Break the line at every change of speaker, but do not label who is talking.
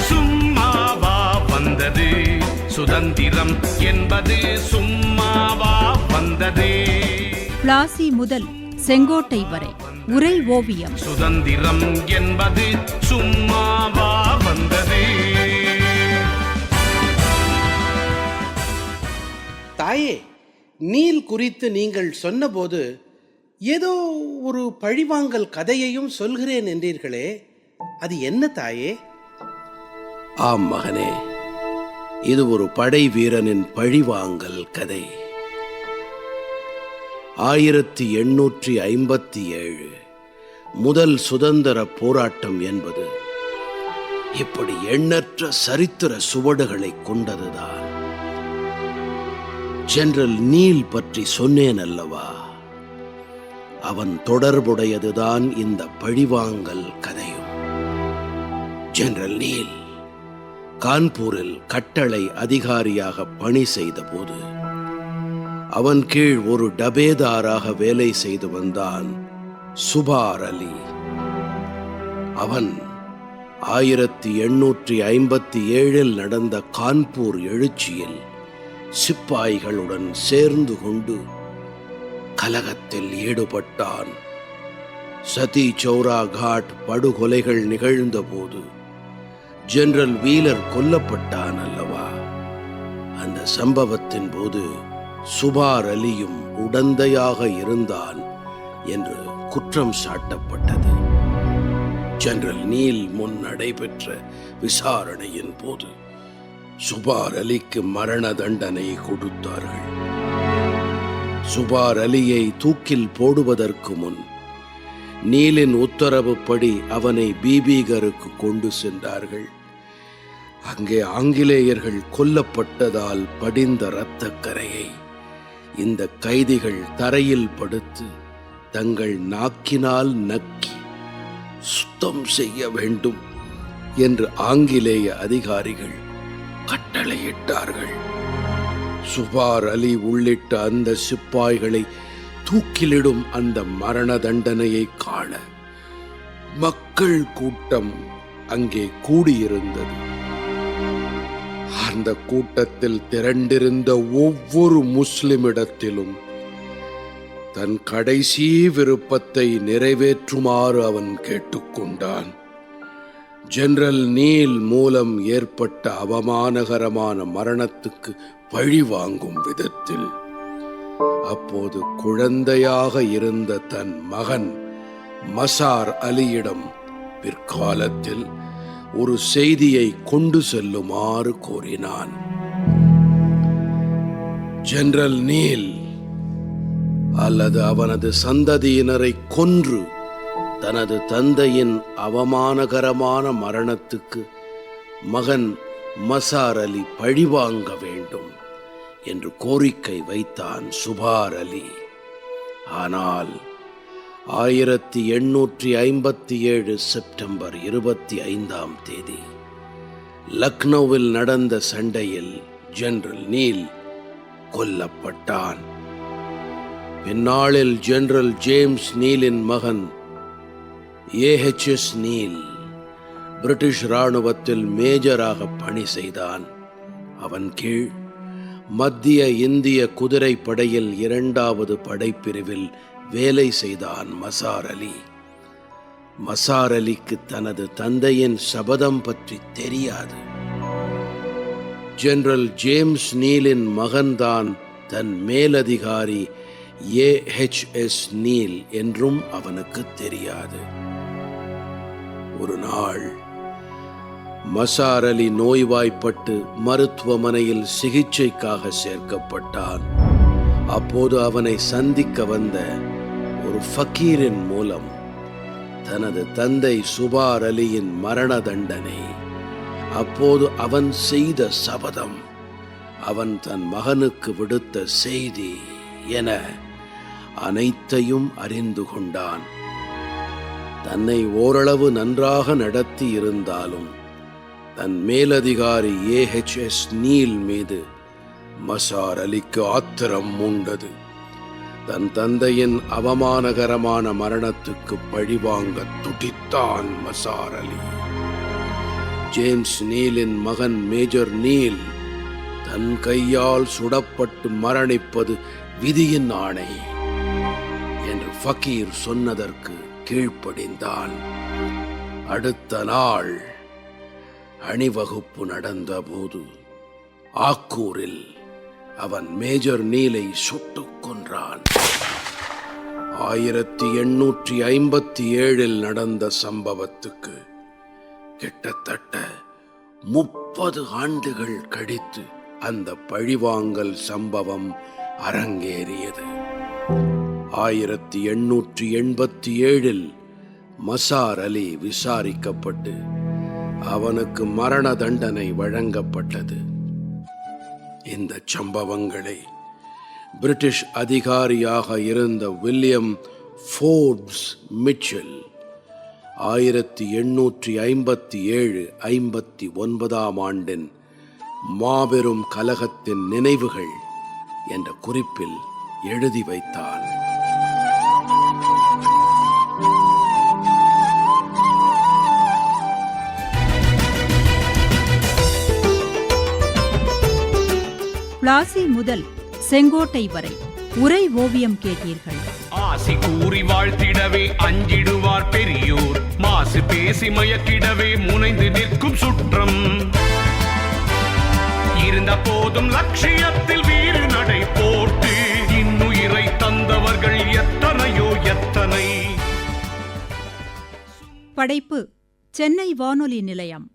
சும்மாவா வந்தது சுதந்திரம் என்பது சும்மாவா வந்தது.
பிளாசி முதல் செங்கோட்டை வரை உரை ஓவியம்.
சுதந்திரம் என்பது சும்மாவா வந்தது.
தாயே, நீல் குறித்து நீங்கள் சொன்னபோது ஏதோ ஒரு பழிவாங்கல் கதையையும் சொல்கிறேன் என்றீர்களே, அது என்ன தாயே? ஆம் மகனே, இது ஒரு படை வீரனின் பழிவாங்கல் கதை. 1857 முதல் சுதந்திர போராட்டம் என்பது இப்படி எண்ணற்ற சரித்திர சுவடுகளை கொண்டதுதான். ஜெனரல் நீல் பற்றி சொன்னேன் அல்லவா, அவன் தொடர்புடையதுதான் இந்த பழிவாங்கல் கதையும். ஜெனரல் நீல் கான்பூரில் கட்டளை அதிகாரியாக பணி செய்த போது அவன் கீழ் ஒரு டபேதாராக வேலை செய்து வந்தான் சுபார் அலி. அவன் 1857 நடந்த கான்பூர் எழுச்சியில் சிப்பாய்களுடன் சேர்ந்து கொண்டு கலகத்தில் ஈடுபட்டான். சதி சௌரா காட் படுகொலைகள் நிகழ்ந்த போது ஜெனரல் வீலர் கொல்லப்பட்டான் அல்லவா, அந்த சம்பவத்தின் போது சுபார் அலியும் உடந்தையாக இருந்தான் என்று குற்றம் சாட்டப்பட்டது. ஜெனரல் நீல் முன் நடைபெற்ற விசாரணையின் போது சுபார் அலிக்கு மரண தண்டனை கொடுத்தார்கள். சுபார் அலியை தூக்கில் போடுவதற்கு முன் நீலின் உத்தரவுப்படி அவனை பீபீகருக்கு கொண்டு சென்றார்கள். அங்கே ஆங்கிலேயர்கள் கொல்லப்பட்டதால் படிந்த இரத்தக்கரையை இந்த கைதிகள் தரையில் படுத்து தங்கள் நாக்கினால் நக்கி சுத்தம் செய்ய வேண்டும் என்று ஆங்கிலேய அதிகாரிகள் கட்டளையிட்டார்கள். சுபார் அலி உள்ளிட்ட அந்த சிப்பாய்களை தூக்கிலிடும் அந்த மரண தண்டனையை காண மக்கள் கூட்டம் அங்கே கூடியிருந்தது. அந்த கூட்டத்தில் திரண்டிருந்த ஒவ்வொரு முஸ்லிமிடத்திலும் தன் கடைசி விருப்பத்தை நிறைவேற்றுமாறு அவன் கேட்டுக்கொண்டான். ஜெனரல் நீல் மூலம் ஏற்பட்ட அவமானகரமான மரணத்துக்கு பழி வாங்கும் விதத்தில் அப்போது குழந்தையாக இருந்த தன் மகன் மசார் அலியிடம் பிற்காலத்தில் ஒரு செய்தியை கொண்டு செல்லுமாறு கோரினான். ஜெனரல் நீல் அல்லது அவனது சந்ததியினரை கொன்று தனது தந்தையின் அவமானகரமான மரணத்துக்கு மகன் மசார் அலி பழிவாங்க வேண்டும் என்று கோரிக்கை வைத்தான் சுபார் அலி. ஆனால் 1857 செப்டம்பர் 25 லக்னோவில் நடந்த சண்டையில் ஜெனரல் நீல் கொல்லப்பட்டான். பின்னாளில் ஜெனரல் ஜேம்ஸ் நீலின் மகன் AHS நீல் பிரிட்டிஷ் இராணுவத்தில் மேஜராக பணி செய்தான். அவன் கீழ் மத்திய இந்திய குதிரை படையில் 2வது படைப்பிரிவில் வேலை செய்தான் மசார் அலி. மசார் அலிக்கு தனது தந்தையின் சபதம் பற்றி தெரியாது. ஜெனரல் ஜேம்ஸ் நீலின் மகன்தான் தன் மேலதிகாரி AHS நீல் என்றும் அவனுக்கு தெரியாது. ஒரு நாள் மசார் அலி நோய்வாய்ப்பட்டு மருத்துவமனையில் சிகிச்சைக்காக சேர்க்கப்பட்டான். அப்போது அவனை சந்திக்க வந்த ஒரு ஃபக்கீரின் மூலம் தனது தந்தை சுபார் அலியின் மரண தண்டனை, அப்போது அவன் செய்த சபதம், அவன் தன் மகனுக்கு விடுத்த செய்தி என அனைத்தையும் அறிந்து கொண்டான். தன்னை ஓரளவு நன்றாக நடத்தி இருந்தாலும் தன் மேலதிகாரி AHS நீல் மீது மசார் அலிக்கு ஆத்திரம் உண்டது. தன் தந்தையின் அவமானகரமான மரணத்துக்கு பழிவாங்க துடித்தான் மசார் அலி. ஜேம்ஸ் நீலின் மகன் மேஜர் நீல் தன் கையால் சுடப்பட்டு மரணிப்பது விதியின் ஆணை என்று ஃபக்கீர் சொன்னதற்கு கீழ்ப்படிந்தான். அடுத்த நாள் அணிவகுப்பு நடந்தபோது ஆக்கூரில் அவன் மேஜர் நீலை சுட்டுக் கொன்றான். 1857 நடந்த சம்பவத்துக்கு கிட்டத்தட்ட 30 ஆண்டுகள் கழித்து அந்த பழிவாங்கல் சம்பவம் அரங்கேறியது. 1887 மசார் அலி விசாரிக்கப்பட்டு அவனுக்கு மரண தண்டனை வழங்கப்பட்டது. இந்த சம்பவங்களை பிரிட்டிஷ் அதிகாரியாக இருந்த வில்லியம் ஃபோர்ப்ஸ் மிச்சல் 1857-59 ஆண்டின் மாபெரும் கலகத்தின் நினைவுகள் என்ற குறிப்பில் எழுதி வைத்தான்.
பிளாசி முதல் செங்கோட்டை வரை உரை ஓவியம் கேட்டீர்கள்.
ஆசி கூறி வாழ்த்திடவே அஞ்சிடுவார் பெரியோர், மாசு பேசி மயக்கிடவே முனைந்து நிற்கும் சுற்றம். இருந்த போதும் லட்சியத்தில் வீறு நடை போட்டு இன்னுயிரை தந்தவர்கள் எத்தனையோ எத்தனை.
படைப்பு சென்னை வானொலி நிலையம்.